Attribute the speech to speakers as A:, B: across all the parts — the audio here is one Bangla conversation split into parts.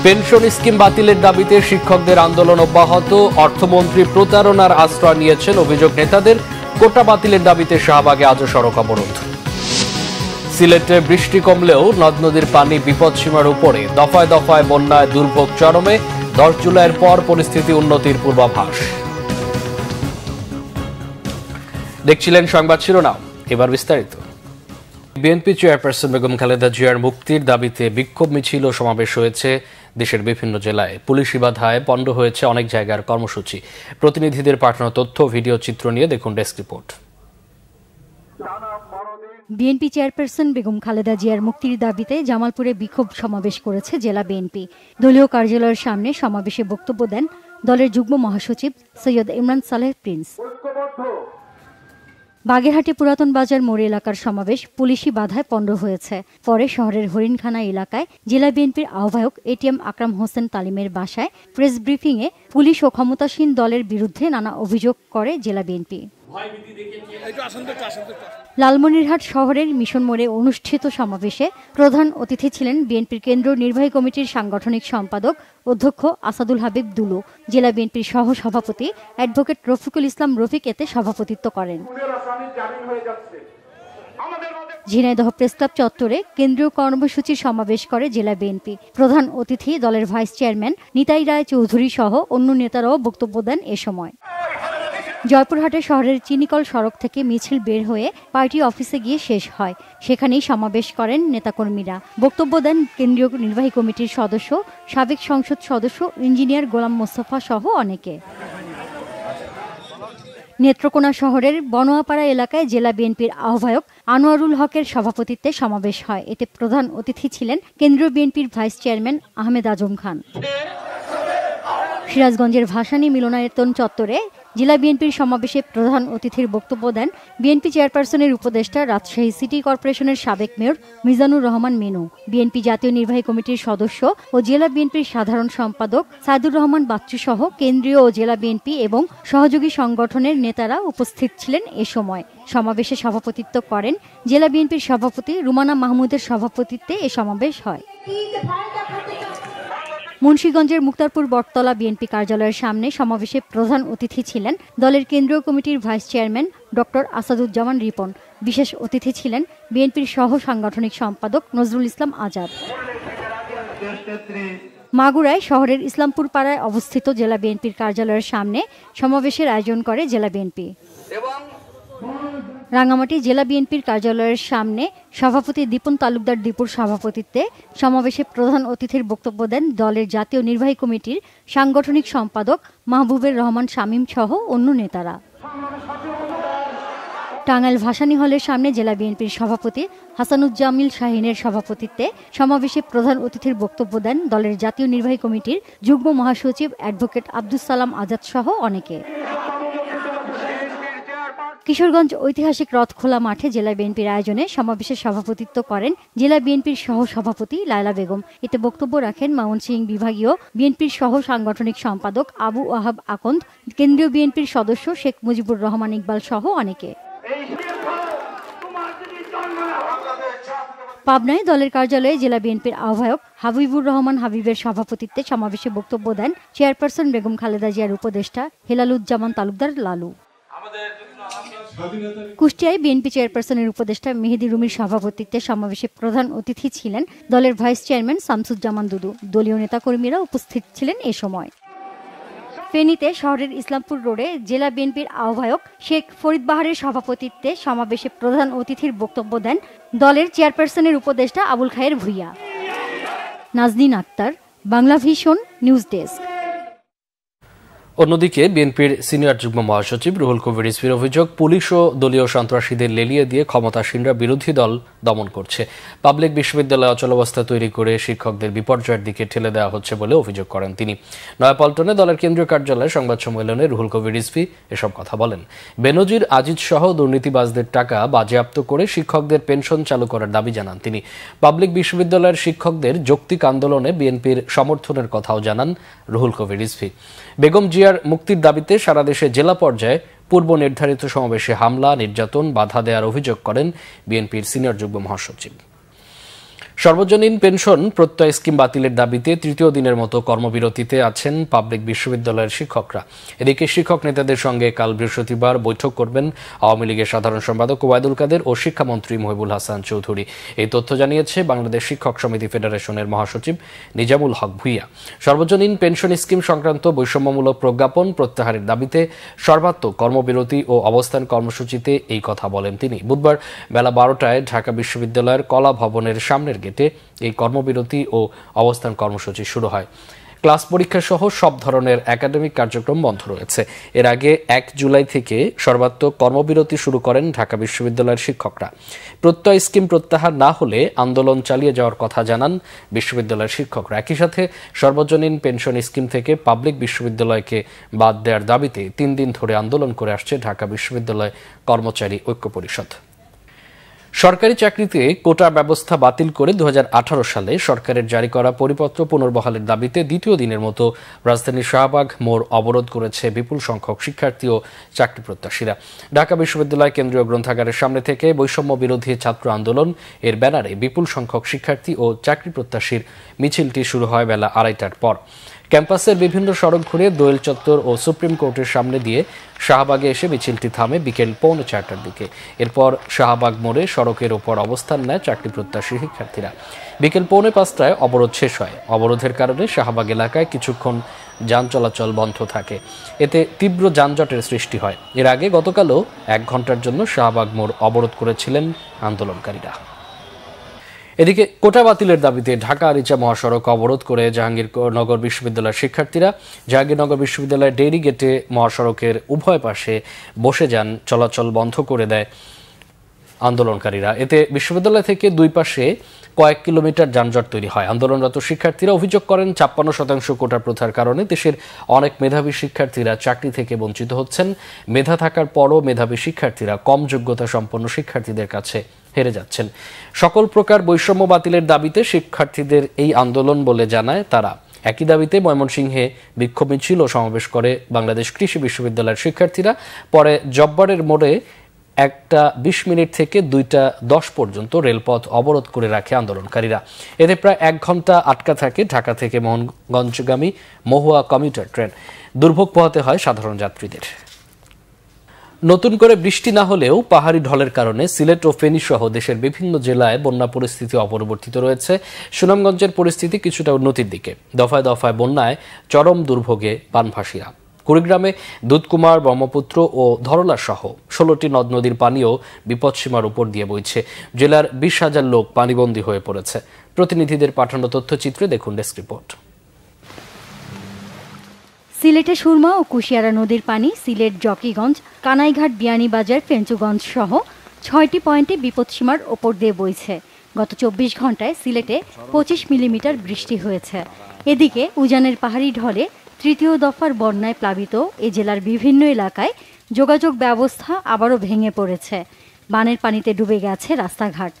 A: পেনশন স্কিম বাতিলের দাবিতে শিক্ষকদের আন্দোলন অব্যাহত। অর্থমন্ত্রী প্রতারণার আশ্রয় নিয়েছেন অভিযোগ নেতাদের। কোটা বাতিলের দাবিতে শাহবাগে আজও সড়ক অবরোধ। সিলেটে বৃষ্টি কমলেও নদ নদীর পানি বিপদসীমার উপরে। দফায় দফায় বন্যায় দুর্ভোগ চরমে। 10 জুলাইয়ের পর পরিস্থিতি উন্নতির পূর্বাভাস। দেখছিলেন সংবাদ শিরোনাম, এবার বিস্তারিত। বিএনপি চেয়ারপারসন বেগম খালেদা জিয়ার মুক্তির দাবিতে বিক্ষোভ মিছিল ও সমাবেশ হয়েছে দেশের বিভিন্ন জেলায়। পুলিশি বাধায় পণ্ড হয়েছে অনেক জায়গার কর্মসূচি। প্রতিনিধিদের পাঠানো তথ্য, ভিডিও চিত্র নিয়ে দেখুন desk report.
B: BNP chairperson Begum Khaleda জিয়ার মুক্তির দাবিতে জামালপুরে বিক্ষোভ সমাবেশ করেছে জেলা বিএনপি। দলীয় কার্যালয়ের সামনে সমাবেশে বক্তব্য দেন দলের যুগ্ম মহাসচিব সৈয়দ ইমরান সালেহ প্রিন্স। বাগেরহাটে পুরাতন বাজার মোড় এলাকার সমাবেশ পুলিশি বাধায় পণ্ড হয়েছে। পরে শহরের হরিণখানা এলাকায় জেলা বিএনপির আহ্বায়ক এটিএম আকরাম হোসেন তালিমের বাসায় প্রেস ব্রিফিংয়ে পুলিশ ও ক্ষমতাসীন দলের বিরুদ্ধে নানা অভিযোগ করে জেলা বিএনপি। লালমনিরহাট শহরের মিশন মোড়ে অনুষ্ঠিত সমাবেশে প্রধান অতিথি ছিলেন বিএনপির কেন্দ্রীয় নির্বাহী কমিটির সাংগঠনিক সম্পাদক অধ্যক্ষ আসাদুল হাবিব দুলু। জেলা বিএনপির সহ সভাপতি অ্যাডভোকেট রফিকুল ইসলাম রফিক এতে সভাপতিত্ব করেন। ঝিনাইদহ প্রেসক্লাব চত্বরে কেন্দ্রীয় কর্মসূচির সমাবেশ করে জেলা বিএনপি। প্রধান অতিথি দলের ভাইস চেয়ারম্যান নিতাই রায় চৌধুরী সহ অন্য নেতারাও বক্তব্য দেন এ সময়। জয়পুরহাটে শহরের চিনিকল সড়ক থেকে মিছিল বের হয়ে পার্টি অফিসে গিয়ে শেষ হয়। সেখানেই সমাবেশ করেন নেতাকর্মীরা। বক্তব্য দেন কেন্দ্রীয় নির্বাহী কমিটির সদস্য, সাবেক সংসদ সদস্য ইঞ্জিনিয়ার গোলাম মোস্তফা সহ অনেকে। নেত্রকোনা শহরের বনোয়াপাড়া এলাকায় জেলা বিএনপির আহ্বায়ক আনোয়ারুল হকের সভাপতিত্বে সমাবেশ হয়। এতে প্রধান অতিথি ছিলেন কেন্দ্রীয় বিএনপির ভাইস চেয়ারম্যান আহমেদ আজম খান। সিরাজগঞ্জের ভাসানী মিলনায়তন চত্বরে জেলা বিএনপির সমাবেশে প্রধান অতিথির বক্তব্য দেন বিএনপি চেয়ারপারসনের উপদেষ্টা, রাজশাহী সিটি কর্পোরেশনের সাবেক মেয়র মিজানুর রহমান মিনু, বিএনপি জাতীয় নির্বাহী কমিটির সদস্য ও জেলা বিএনপির সাধারণ সম্পাদক সাইদুর রহমান বাচ্চু সহ কেন্দ্রীয় ও জেলা বিএনপি এবং সহযোগী সংগঠনের নেতারা উপস্থিত ছিলেন এ সময়। সমাবেশে সভাপতিত্ব করেন জেলা বিএনপির সভাপতি রুমানা মাহমুদের সভাপতিত্বে এ সমাবেশ হয়। মুন্সিগঞ্জের মুক্তারপুর বটতলা বিএনপি কার্যালয়ের সামনে সমাবেশে প্রধান অতিথি ছিলেন দলের কেন্দ্রীয় কমিটির vice chairman doctor Asaduzzaman Ripon. বিশেষ অতিথি ছিলেন বিএনপির সহ সাংগঠনিক সম্পাদক নজরুল ইসলাম আজাদ। মাগুরায় শহরের ইসলামপুর পাড়ায় অবস্থিত জেলা বিএনপির কার্যালয়ের সামনে সমাবেশের আয়োজন করে জেলা বিএনপি। রাঙ্গামাটি জেলা বিএনপির কার্যালয়ের সামনে সভাপতি দীপন তালুকদার দীপুর সভাপতিত্বে সমাবেশে প্রধান অতিথির বক্তব্য দেন দলের জাতীয় নির্বাহী কমিটির সাংগঠনিক সম্পাদক মাহবুবের রহমান শামীম সহ অন্য নেতারা। টাঙ্গাইল ভাসানী হলের সামনে জেলা বিএনপির সভাপতি হাসানুজ্জামিল শাহিনের সভাপতিত্বে সমাবেশে প্রধান অতিথির বক্তব্য দেন দলের জাতীয় নির্বাহী কমিটির যুগ্ম মহাসচিব অ্যাডভোকেট আব্দুস সালাম আজাদ সহ অনেকে। কিশোরগঞ্জ ঐতিহাসিক রথখোলা মাঠে জেলা বিএনপির আয়োজনে সমাবেশে সভাপতিত্ব করেন জেলা বিএনপির সহ সভাপতি লায়লা বেগম। এতে বক্তব্য রাখেন ময়মনসিংহ বিভাগীয় বিএনপির সহ সাংগঠনিক সম্পাদক আবু ওয়াহাব আকন্দ, কেন্দ্রীয় বিএনপির সদস্য শেখ মুজিবুর রহমান ইকবাল সহ অনেকে। পাবনায় দলের কার্যালয়ে জেলা বিএনপির আহ্বায়ক হাবিবুর রহমান হাবিবের সভাপতিত্বে সমাবেশে বক্তব্য দেন চেয়ারপারসন বেগম খালেদা জিয়ার উপদেষ্টা হেলালুজ্জামান তালুকদার লালু। কুষ্টিয়ায় বিএনপি চেয়ারপারসনের উপদেষ্টা মেহেদি রুমির সভাপতিত্বে সমাবেশে প্রধান অতিথি ছিলেন দলের ভাইস চেয়ারম্যান শামসুজ্জামান দুদু। দলীয় নেতাকর্মীরা উপস্থিত ছিলেন এ সময়। ফেনীতে শহরের ইসলামপুর রোডে জেলা বিএনপির আহ্বায়ক শেখ ফরিদ বাহারের সভাপতিত্বে সমাবেশে প্রধান অতিথির বক্তব্য দেন দলের চেয়ারপারসনের উপদেষ্টা Abul Khayer Bhuiyan. Nazneen Akter, Bangla Vision news desk.
A: অন্যদিকে বিএনপির সিনিয়র যুগ্ম মহাসচিব রুহুল কবির রিজভীর অভিযোগ, পুলিশ ও দলীয় সন্ত্রাসীদের লেলিয়ে দিয়ে ক্ষমতাসীনরা বিরোধী দল দমন করছে। পাবলিক বিশ্ববিদ্যালয়ে অচলাবস্থা তৈরি করে শিক্ষকদের বিপর্যয়ের দিকে ঠেলে দেওয়া হচ্ছে বলে অভিযোগ করেন তিনি। নয়াপল্টনে দলের কেন্দ্রীয় কার্যালয়ে সংবাদ সম্মেলনে রুহুল কবির রিজভী এসব কথা বলেন। বেনজির আজিজ সহ দুর্নীতিবাজদের টাকা বাজেয়াপ্ত করে শিক্ষকদের পেনশন চালু করার দাবি জানান তিনি। পাবলিক বিশ্ববিদ্যালয়ের শিক্ষকদের যৌক্তিক আন্দোলনে বিএনপির সমর্থনের কথাও জানান রুহুল কবির রিজভী। বেগম জিয়ার মুক্তির দাবিতে সারা দেশে জেলা পর্যায়ে পূর্ব নির্ধারিত সমাবেশে হামলা, নির্যাতন, বাধা দেওয়ার অভিযোগ করেন বিএনপির সিনিয়র যুগ্ম মহাসচিব। সর্বজনীন পেনশন প্রত্যয় স্কিম বাতিলের দাবিতে তৃতীয় দিনের মতো কর্মবিরতিতে আছেন পাবলিক বিশ্ববিদ্যালয়ের শিক্ষকরা। এদিকে শিক্ষক নেতাদের সঙ্গে কাল বৃহস্পতিবার বৈঠক করবেন আওয়ামী লীগের সাধারণ সম্পাদক ওবায়দুল কাদের ও শিক্ষামন্ত্রী মহিবুল হাসান চৌধুরী। এই তথ্য জানিয়েছে বাংলাদেশ শিক্ষক সমিতি ফেডারেশনের মহাসচিব নিজামুল হক ভূঁইয়া। সর্বজনীন পেনশন স্কিম সংক্রান্ত বৈষম্যমূলক প্রজ্ঞাপন প্রত্যাহারের দাবিতে সর্বাত্মক কর্মবিরতি ও অবস্থান কর্মসূচিতে এই কথা বলেন তিনি। বুধবার বেলা 12টায় ঢাকা বিশ্ববিদ্যালয়ের কলা ভবনের সামনের গেটে এই কর্মবিরতি ও অবস্থান কর্মসূচি শুরু হয়। ক্লাস পরীক্ষা সহ সব ধরনের একাডেমিক কার্যক্রম বন্ধ রয়েছে। এর আগে 1 জুলাই থেকে সর্বাত্মক কর্মবিরতি শুরু করেন ঢাকা বিশ্ববিদ্যালয়ের শিক্ষকরা। প্রত্যয় স্কিম প্রত্যাহার না হলে আন্দোলন চালিয়ে যাওয়ার কথা জানান বিশ্ববিদ্যালয়ের শিক্ষকরা। একই সাথে সর্বজনীন পেনশন স্কিম থেকে পাবলিক বিশ্ববিদ্যালয়কে বাদ দেওয়ার দাবিতে 3 দিন ধরে আন্দোলন করে আসছে ঢাকা বিশ্ববিদ্যালয় কর্মচারী ঐক্য পরিষদ। সরকারি চাকরিতে কোটা ব্যবস্থা বাতিল করে 2018 সালে সরকারের জারি করা পরিপত্র পুনর্বহালের দাবিতে দ্বিতীয় দিনের মতো রাজধানীর শাহবাগ মোড় অবরোধ করেছে বিপুল সংখ্যক শিক্ষার্থী ও চাকরি প্রত্যাশীরা। ঢাকা বিশ্ববিদ্যালয় কেন্দ্রীয় গ্রন্থাগারের সামনে থেকে বৈষম্য বিরোধী ছাত্র আন্দোলন এর ব্যানারে বিপুল সংখ্যক শিক্ষার্থী ও চাকরি প্রত্যাশীর মিছিলটি শুরু হয় বেলা 2:30টার পর। ক্যাম্পাসের বিভিন্ন সড়ক ঘুরে দোয়েল চত্বর ও সুপ্রিম কোর্টের সামনে দিয়ে শাহবাগে এসে মিছিলটি থামে বিকেল 4:45টার দিকে। এরপর শাহবাগ মোড়ে সড়কের ওপর অবস্থান নেয় চাকরি প্রত্যাশী শিক্ষার্থীরা। বিকেল 4:45টায় অবরোধ শেষ হয়। অবরোধের কারণে শাহবাগ এলাকায় কিছুক্ষণ যান চলাচল বন্ধ থাকে। এতে তীব্র যানজটের সৃষ্টি হয়। এর আগে গতকালও 1 ঘন্টার জন্য শাহবাগ মোড় অবরোধ করেছিলেন আন্দোলনকারীরা। এদিকে কোটা বাতিলের দাবিতে ঢাকা আরিচা মহাসড়ক অবরোধ করে জাহাঙ্গীরনগর বিশ্ববিদ্যালয়ের শিক্ষার্থীরা জাহাঙ্গীরনগর বিশ্ববিদ্যালয়ের ডেইরি গেটে মহাসড়কের উভয় পাশে বসে যান চলাচল বন্ধ করে দেয় আন্দোলনকারীরা। এতে বিশ্ববিদ্যালয় থেকে দুই পাশে কয়েক কিলোমিটার যানজট তৈরি হয়। আন্দোলনরত শিক্ষার্থীরা অভিযোগ করেন 56% কোটা প্রথার কারণে দেশের অনেক মেধাবী শিক্ষার্থীরা চাকরি থেকে বঞ্চিত হচ্ছেন। মেধা থাকার পরও মেধাবী শিক্ষার্থীরা কম যোগ্যতা সম্পন্ন শিক্ষার্থীদের কাছে হেরে যাচ্ছেন। সকল প্রকার বৈষম্য বাতিলের দাবিতে শিক্ষার্থীদের এই আন্দোলন বলে জানায় তারা। একই দাবিতে ময়মনসিংহে বিক্ষোভ মিছিল ও সমাবেশ করে বাংলাদেশ কৃষি বিশ্ববিদ্যালয়ের শিক্ষার্থীরা। পরে জব্বারের মোড়ে 1:20 থেকে 2:10 পর্যন্ত রেলপথ অবরোধ করে রাখে আন্দোলনকারীরা। এতে প্রায় 1 ঘন্টা আটকা থাকে ঢাকা থেকে মোহনগঞ্জগামী মহুয়া কমিউটার ট্রেন। দুর্ভোগ পোহাতে হয় সাধারণ যাত্রীদের। নতুন করে বৃষ্টি না হলেও পাহাড়ি ঢলের কারণে সিলেট ও ফেনী সহ দেশের বিভিন্ন জেলায় বন্যা পরিস্থিতি অপরিবর্তিত রয়েছে। সুনামগঞ্জের পরিস্থিতি কিছুটা উন্নতির দিকে। দফায় দফায় বন্যায় চরম দুর্ভোগে পানভাসীরা। কুড়িগ্রামে দুধকুমার, ব্রহ্মপুত্র ও ধরলা সহ 16টি নদ নদীর পানিও বিপদসীমার উপর দিয়ে বইছে। জেলার 20,000 লোক পানিবন্দী হয়ে পড়েছে। প্রতিনিধিদের পাঠানো তথ্যচিত্রে দেখুন ডেস্ক রিপোর্ট।
B: সিলেটে সুরমা ও কুশিয়ারা নদীর পানি সিলেট, জকিগঞ্জ, কানাইঘাট, বিয়ানীবাজার, ফেঞ্চুগঞ্জ সহ 6টি পয়েন্টে বিপদসীমার ওপর দিয়ে বইছে। গত 24 ঘন্টায় সিলেটে 25 মিলিমিটার বৃষ্টি হয়েছে। এদিকে উজানের পাহাড়ি ঢলে তৃতীয় দফার বন্যায় প্লাবিত এ জেলার বিভিন্ন এলাকায় যোগাযোগ ব্যবস্থা আবারও ভেঙে পড়েছে। বানের পানিতে ডুবে গেছে রাস্তাঘাট।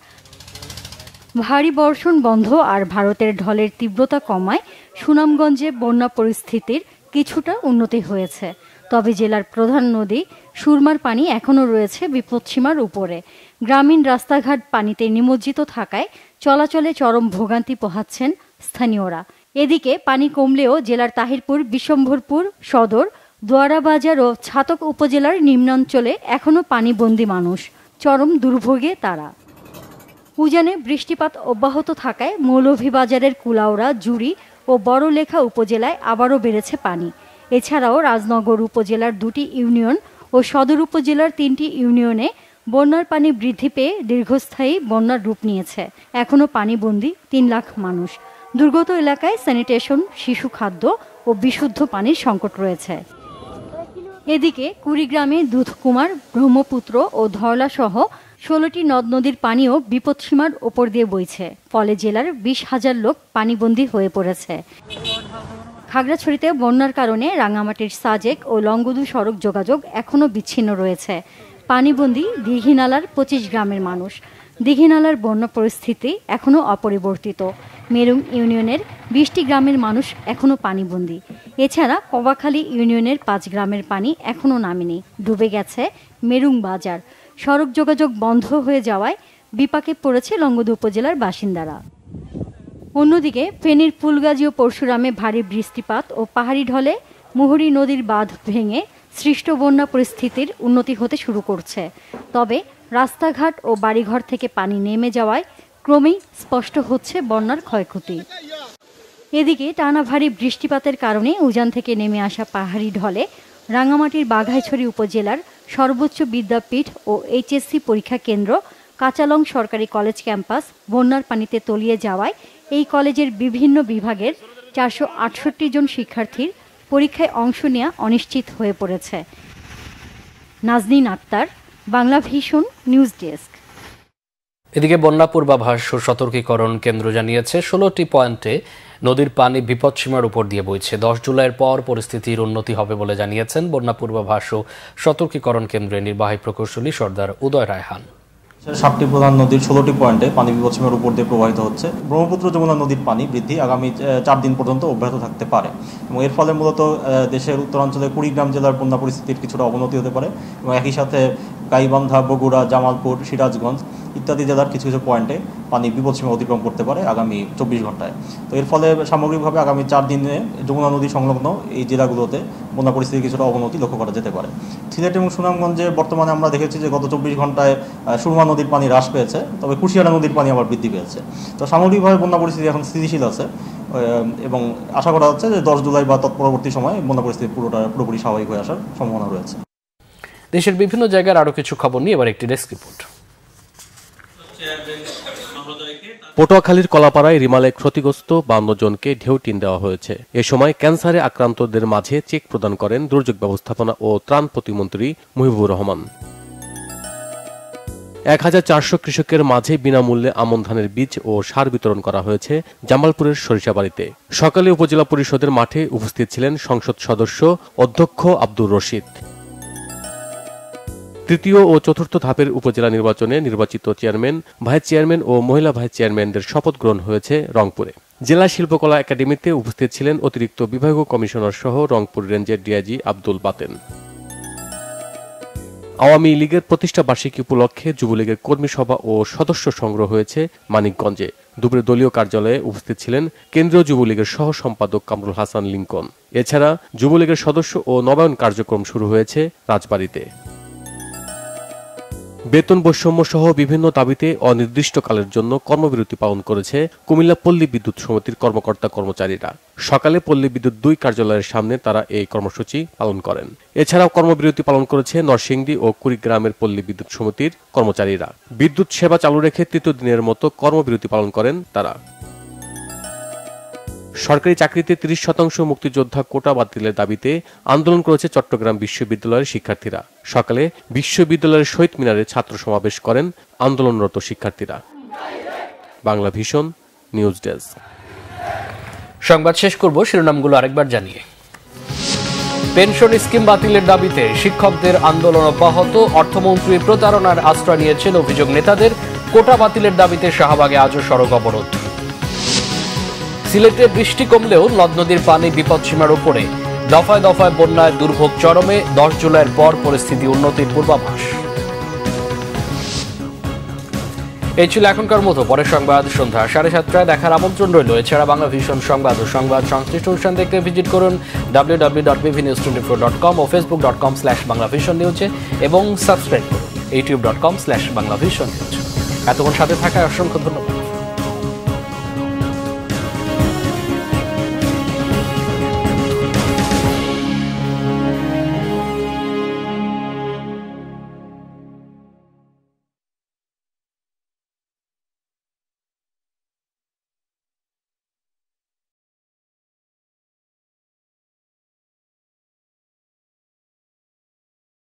B: ভারী বর্ষণ বন্ধ আর ভারতের ঢলের তীব্রতা কমায় সুনামগঞ্জে বন্যা পরিস্থিতির কিছুটা উন্নতি হয়েছে। তবে জেলার প্রধান নদী সুরমার পানি এখনও রয়েছে বিপদসীমার উপরে। গ্রামীণ রাস্তাঘাট পানিতে নিমজ্জিত থাকায় চলাচলে চরম ভোগান্তি পোহাচ্ছেন স্থানীয়রা। এদিকে পানি কমলেও জেলার তাহিরপুর, বিশ্বম্ভরপুর সদর, দোয়ারাবাজার ও ছাতক উপজেলার নিম্নাঞ্চলে এখনও পানিবন্দী মানুষ। চরম দুর্ভোগে তারা। উজানে বৃষ্টিপাত অব্যাহত থাকায় মৌলভীবাজারের কুলাউড়া, জুড়ি ও বড়লেখা উপজেলায় আবারও বেড়েছে পানি। এছাড়াও রাজনগর উপজেলার 2টি ইউনিয়ন ও সদর উপজেলার 3টি ইউনিয়নে বন্যার পানি বৃদ্ধি পেয়ে দীর্ঘস্থায়ী বন্যার রূপ নিয়েছে। এখনও পানিবন্দী 3 লাখ মানুষ। দুর্গত এলাকায় স্যানিটেশন, শিশু খাদ্য ও বিশুদ্ধ পানির সংকট রয়েছে। এদিকে কুড়িগ্রামে দুধকুমার, ব্রহ্মপুত্র ও ধরলা সহ 16টি নদ নদীর পানিও বিপদসীমার ওপর দিয়ে বইছে। ফলে জেলার 20,000 লোক পানিবন্দী হয়ে পড়েছে। খাগড়াছড়িতে বন্যার কারণে রাঙামাটির সাজেক ও লংগদু সড়ক যোগাযোগ এখনও বিচ্ছিন্ন রয়েছে। পানিবন্দী দীঘিনালার 25 গ্রামের মানুষ। দীঘিনালার বন্যা পরিস্থিতি এখনও অপরিবর্তিত। মেরুং ইউনিয়নের 20টি গ্রামের মানুষ এখনও পানিবন্দী। এছাড়া কবাখালী ইউনিয়নের 5 গ্রামের পানি এখনও নামেনি। ডুবে গেছে মেরুং বাজার। সড়ক যোগাযোগ বন্ধ হয়ে যাওয়ায় বিপাকে পড়েছে লংগদু উপজেলার বাসিন্দারা। অন্যদিকে ফেনীর ফুলগাজী ও পরশুরামে ভারী বৃষ্টিপাত ও পাহাড়ি ঢলে মুহুরী নদীর বাঁধ ভেঙে সৃষ্ট বন্যা পরিস্থিতির উন্নতি হতে শুরু করছে। তবে রাস্তাঘাট ও বাড়িঘর থেকে পানি নেমে যাওয়ায় ক্রমেই স্পষ্ট হচ্ছে বন্যার ক্ষয়ক্ষতি। এদিকে টানা ভারী বৃষ্টিপাতের কারণে উজান থেকে নেমে আসা পাহাড়ি ঢলে রাঙামাটির বাঘাইছড়ি উপজেলার সর্বোচ্চ বিদ্যাপীঠ ও এইচএসসি পরীক্ষা কেন্দ্র কাঁচালং সরকারি কলেজ ক্যাম্পাস বন্যার পানিতে তলিয়ে যাওয়ায় এই কলেজের বিভিন্ন বিভাগের 468 জন শিক্ষার্থীর পরীক্ষায় অংশ নেওয়া অনিশ্চিত হয়ে পড়েছে। Nazneen Akter, Bangla Vision news desk.
A: এদিকে বন্যা পূর্বাভাস ও সতর্কীকরণ কেন্দ্র জানিয়েছে 16টি পয়েন্টে নদীর পানি বিপদসীমার উপর দিয়ে বইছে। 10 জুলাইয়ের পর পরিস্থিতির উন্নতি হবে বলে জানিয়েছেন বন্যা পূর্বাভাস ও সতর্কীকরণ কেন্দ্রের নির্বাহী প্রকৌশলী সর্দার উদয় রায়হান।
C: 7টি প্রধান নদীর 16টি পয়েন্টে পানি বিপদসীমার উপর দিয়ে প্রবাহিত হচ্ছে। ব্রহ্মপুত্র যমুনা নদীর পানি বৃদ্ধি আগামী 4 দিন পর্যন্ত অব্যাহত থাকতে পারে এবং এর ফলে মূলত দেশের উত্তরাঞ্চলে কুড়িগ্রাম জেলার বন্যা পরিস্থিতির কিছুটা অবনতি হতে পারে এবং একই সাথে গাইবান্ধা, বগুড়া, জামালপুর, সিরাজগঞ্জ ইত্যাদি জেলার কিছু কিছু পয়েন্টে পানি বিপদসীমা অতিক্রম করতে পারে আগামী 24 ঘন্টায়। তো এর ফলে সামগ্রিকভাবে আগামী 4 দিনে যমুনা নদী সংলগ্ন এই জেলাগুলোতে বন্যা পরিস্থিতির কিছুটা অবনতি লক্ষ্য করা যেতে পারে। সিলেট এবং সুনামগঞ্জে বর্তমানে আমরা দেখেছি যে গত 24 ঘন্টায় সুরমা নদীর পানি হ্রাস পেয়েছে, তবে কুশিয়ারা নদীর পানি আবার বৃদ্ধি পেয়েছে। তো সামগ্রিকভাবে বন্যা পরিস্থিতি এখন স্থিতিশীল আছে এবং আশা করা হচ্ছে যে 10 জুলাই বা তৎপরবর্তী সময়ে বন্যা পরিস্থিতি পুরোপুরি স্বাভাবিক হয়ে আসার সম্ভাবনা রয়েছে।
A: দেশের বিভিন্ন জায়গার আরও কিছু খবর নিয়ে এবার একটি ডেস্ক রিপোর্ট।
D: পটুয়াখালীর কলাপাড়ায় রিমালে ক্ষতিগ্রস্ত 52 জনকে ঢেউটিন দেওয়া হয়েছে। এ সময় ক্যান্সারে আক্রান্তদের মাঝে চেক প্রদান করেন দুর্যোগ ব্যবস্থাপনা ও ত্রাণ প্রতিমন্ত্রী মুহিবুর রহমান। 1400 কৃষকের মাঝে বিনামূল্যে আমন ধানের বীজ ও সার বিতরণ করা হয়েছে জামালপুরের সরিষাবাড়িতে। সকালে উপজেলা পরিষদের মাঠে উপস্থিত ছিলেন সংসদ সদস্য অধ্যক্ষ আব্দুর রশিদ। তৃতীয় ও চতুর্থ ধাপের উপজেলা নির্বাচনে নির্বাচিত চেয়ারম্যান, ভাইস চেয়ারম্যান ও মহিলা ভাইস চেয়ারম্যানদের শপথ গ্রহণ হয়েছে রংপুরে। জেলা শিল্পকলা একাডেমিতে উপস্থিত ছিলেন অতিরিক্ত বিভাগীয় কমিশনার সহ রংপুর রেঞ্জের ডিআইজি আব্দুল বাতেন। আওয়ামী লীগের প্রতিষ্ঠা বার্ষিকী উপলক্ষে যুবলীগের কর্মী সভা ও সদস্য সংগ্রহ হয়েছে মানিকগঞ্জে। দুপুরে দলীয় কার্যালয়ে উপস্থিত ছিলেন কেন্দ্রীয় যুবলীগের সহ সম্পাদক কামরুল হাসান লিঙ্কন। এছাড়া যুবলীগের সদস্য ও নবায়ন কার্যক্রম শুরু হয়েছে রাজবাড়ীতে। বেতন বৈষম্য সহ বিভিন্ন দাবিতে অনির্দিষ্টকালের জন্য কর্মবিরতি পালন করেছে কুমিল্লা পল্লী বিদ্যুৎ সমিতির কর্মকর্তা কর্মচারীরা। সকালে পল্লী বিদ্যুৎ 2 কার্যালয়ের সামনে তারা এই কর্মসূচি পালন করেন। এছাড়াও কর্মবিরতি পালন করেছে নরসিংদী ও কুড়িগ্রামের পল্লী বিদ্যুৎ সমিতির কর্মচারীরা। বিদ্যুৎ সেবা চালু রেখে 3য় দিনের মতো কর্মবিরতি পালন করেন তারা। সরকারি চাকরিতে 30% মুক্তিযোদ্ধা কোটা বাতিলের দাবিতে আন্দোলন করেছে চট্টগ্রাম বিশ্ববিদ্যালয়ের শিক্ষার্থীরা। সকালে বিশ্ববিদ্যালয়ের শহীদ মিনারে ছাত্র সমাবেশ করেন আন্দোলনরত শিক্ষার্থীরা। Bangla Vision news desk.
A: সংবাদ শেষ করব শিরোনামগুলো আরেকবার জানিয়ে। পেনশন স্কিম বাতিলের দাবিতে শিক্ষকদের আন্দোলন অব্যাহত। অর্থমন্ত্রী প্রতারণার আশ্রয় নিয়েছেন অভিযোগ নেতাদের। কোটা বাতিলের দাবিতে শাহবাগে আজও সড়ক অবরোধ। সিলেটে বৃষ্টি কমলেও নদ নদীর পানি বিপদসীমার উপরে। দফায় দফায় বন্যায় দুর্ভোগ চরমে। 10 জুলাইয়ের পর পরিস্থিতি উন্নতির পূর্বাভাস। এই ছিল এখনকার মতো। পরের সংবাদ সন্ধ্যা 7:30টায় দেখার আমন্ত্রণ রইল। এছাড়া বাংলা ভিশন সংবাদ ও সংবাদ সংশ্লিষ্ট অনুষ্ঠান দেখতে ভিজিট করুন www.bvnews24.com ও facebook.com/banglavisionnews এবং সাবস্ক্রাইব করুন youtube.com/banglavisionnews। এতক্ষণ সাথে থাকায় অসংখ্য ধন্যবাদ।